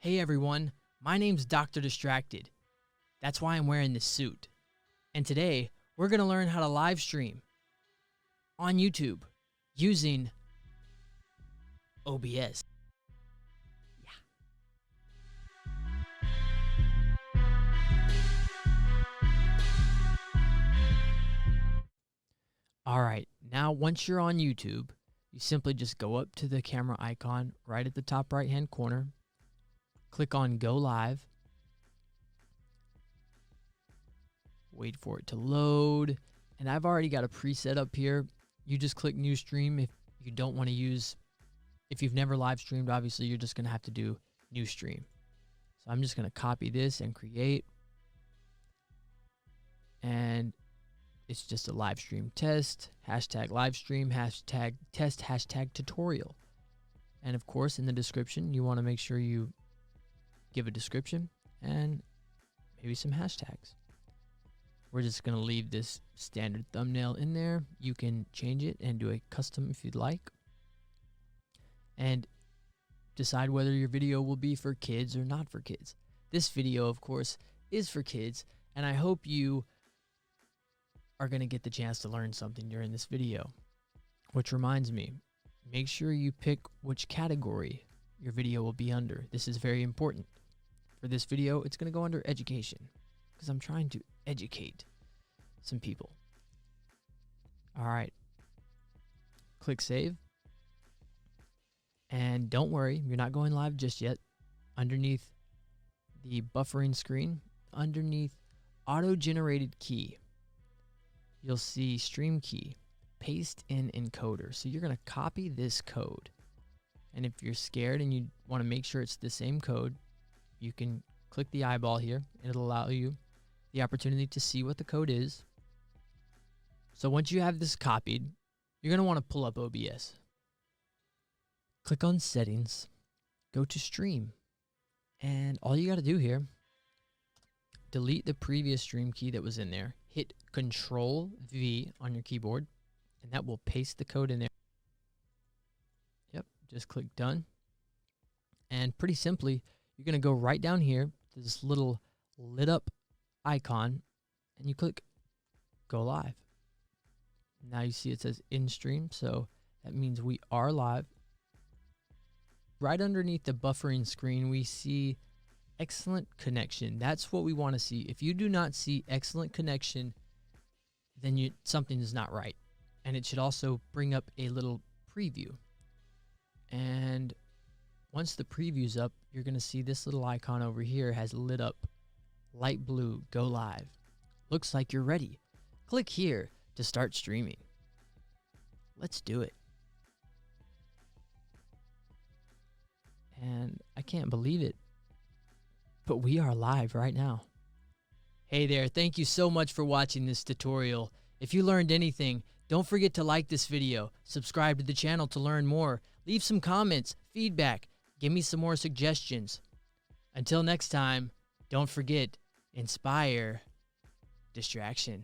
Hey everyone, my name's Dr. Distracted. That's why I'm wearing this suit. And today, we're going to learn how to live stream on YouTube using OBS. Yeah. All right, now once you're on YouTube, you simply just go up to the camera icon right at the top right-hand corner. Click on Go Live. Wait for it to load. And I've already got a preset up here. You just click New Stream if you don't want to use, if you've never live streamed, obviously you're just going to have to do New Stream. So I'm just going to copy this and create. And it's just a live stream test, hashtag live stream, hashtag test, hashtag tutorial. And of course, in the description, you want to make sure you give a description and maybe some hashtags. We're just going to leave this standard thumbnail in there. You can change it and do a custom if you'd like. And decide whether your video will be for kids or not for kids. This video, of course, is for kids, and I hope you are going to get the chance to learn something during this video. Which reminds me, make sure you pick which category your video will be under. This is very important. For this video, it's going to go under education because I'm trying to educate some people. All right. Click save. And don't worry, you're not going live just yet. Underneath the buffering screen, underneath auto-generated key, you'll see stream key, paste in encoder. So you're going to copy this code. And if you're scared and you want to make sure it's the same code, you can click the eyeball here and it'll allow you the opportunity to see what the code is. So once you have this copied, you're going to want to pull up OBS. Click on settings, go to stream. And all you got to do here, delete the previous stream key that was in there, hit Control V on your keyboard, and that will paste the code in there. Yep, just click done. And pretty simply, you're going to go right down here to this little lit up icon and you click Go Live. Now you see it says in stream, so that means we are live. Right underneath the buffering screen, we see excellent connection. That's what we want to see. If you do not see excellent connection, then something is not right. And it should also bring up a little preview. And once the preview's up, you're going to see this little icon over here has lit up light blue, go live. Looks like you're ready. Click here to start streaming. Let's do it. And I can't believe it, but we are live right now. Hey there, thank you so much for watching this tutorial. If you learned anything, don't forget to like this video, subscribe to the channel to learn more, leave some comments, feedback, give me some more suggestions. Until next time, don't forget, inspire distraction.